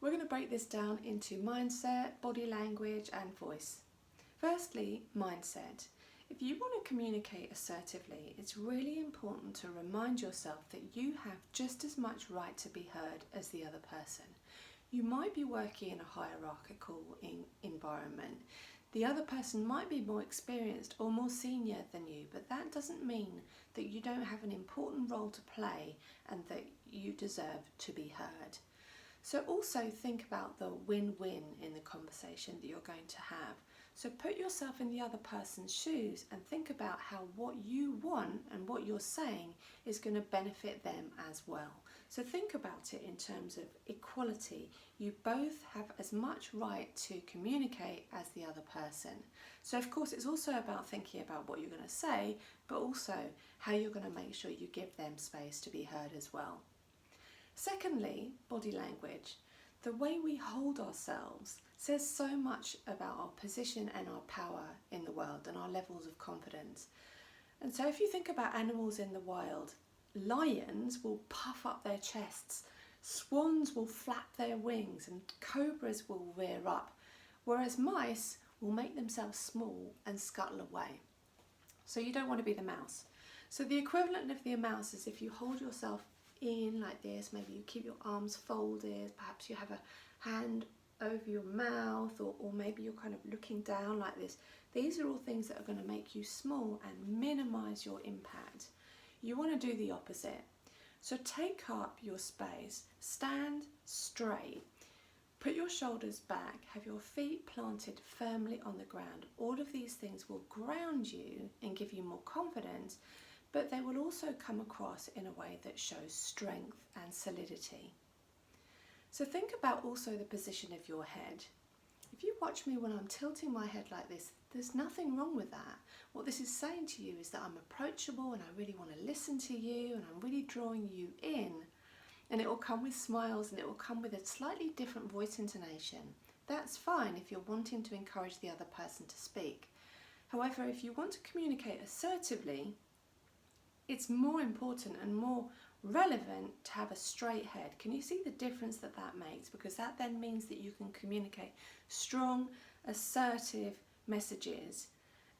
We're going to break this down into mindset, body language and voice. Firstly, mindset. If you want to communicate assertively, it's really important to remind yourself that you have just as much right to be heard as the other person. You might be working in a hierarchical environment. The other person might be more experienced or more senior than you, but that doesn't mean that you don't have an important role to play and that you deserve to be heard. So also think about the win-win in the conversation that you're going to have. So put yourself in the other person's shoes and think about how what you want and what you're saying is going to benefit them as well. So think about it in terms of equality. You both have as much right to communicate as the other person. So of course it's also about thinking about what you're going to say, but also how you're going to make sure you give them space to be heard as well. Secondly, body language. The way we hold ourselves says so much about our position and our power in the world and our levels of confidence. And so if you think about animals in the wild, lions will puff up their chests, swans will flap their wings and cobras will rear up, whereas mice will make themselves small and scuttle away. So you don't want to be the mouse. So the equivalent of the mouse is if you hold yourself in like this, maybe you keep your arms folded, perhaps you have a hand over your mouth, or maybe you're kind of looking down like this. These are all things that are going to make you small and minimize your impact. You want to do the opposite. So take up your space, stand straight, put your shoulders back, have your feet planted firmly on the ground. All of these things will ground you and give you more confidence, but they will also come across in a way that shows strength and solidity. So think about also the position of your head. If you watch me when I'm tilting my head like this, there's nothing wrong with that. What this is saying to you is that I'm approachable and I really want to listen to you and I'm really drawing you in. And it will come with smiles and it will come with a slightly different voice intonation. That's fine if you're wanting to encourage the other person to speak. However, if you want to communicate assertively, it's more important and more relevant to have a straight head. Can you see the difference that that makes? Because that then means that you can communicate strong, assertive messages,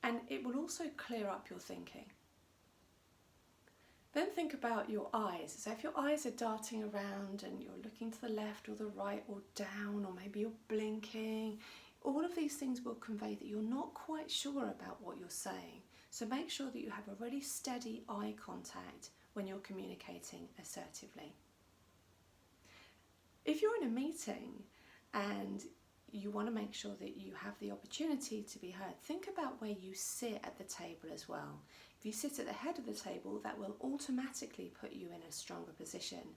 and it will also clear up your thinking. Then think about your eyes. So if your eyes are darting around and you're looking to the left or the right or down, or maybe you're blinking, all of these things will convey that you're not quite sure about what you're saying. So make sure that you have a really steady eye contact when you're communicating assertively. If you're in a meeting and you want to make sure that you have the opportunity to be heard, think about where you sit at the table as well. If you sit at the head of the table, that will automatically put you in a stronger position.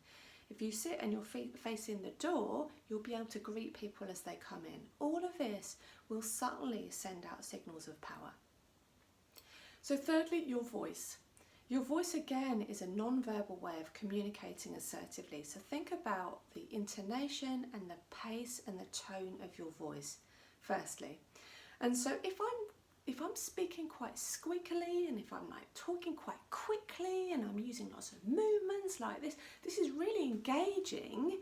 If you sit and your feet facing the door, you'll be able to greet people as they come in. All of this will subtly send out signals of power. So thirdly, your voice. Your voice again is a non-verbal way of communicating assertively. So think about the intonation and the pace and the tone of your voice, firstly. And so if I'm speaking quite squeakily and if I'm like talking quite quickly and I'm using lots of movements like this is really engaging,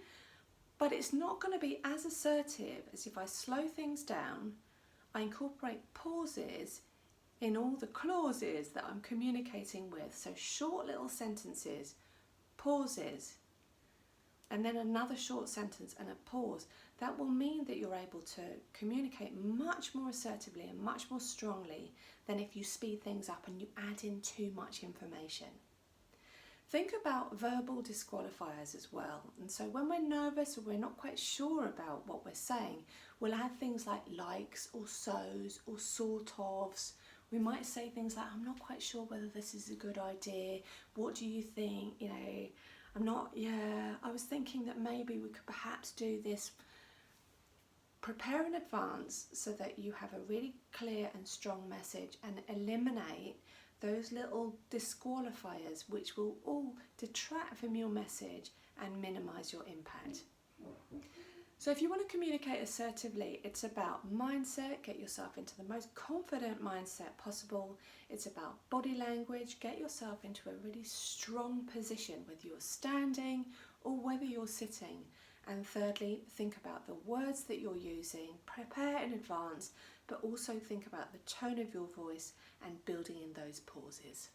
but it's not going to be as assertive as if I slow things down, I incorporate pauses in all the clauses that I'm communicating with. So short little sentences, pauses, and then another short sentence and a pause. That will mean that you're able to communicate much more assertively and much more strongly than if you speed things up and you add in too much information. Think about verbal disqualifiers as well. And so when we're nervous or we're not quite sure about what we're saying, we'll add things like likes or so's or sort ofs. We might say things like, I'm not quite sure whether this is a good idea. What do you think? You know, I was thinking that maybe we could perhaps do this. Prepare in advance so that you have a really clear and strong message and eliminate those little disqualifiers which will all detract from your message and minimize your impact. So if you want to communicate assertively, it's about mindset, get yourself into the most confident mindset possible. It's about body language, get yourself into a really strong position, whether you're standing or whether you're sitting. And thirdly, think about the words that you're using, prepare in advance, but also think about the tone of your voice and building in those pauses.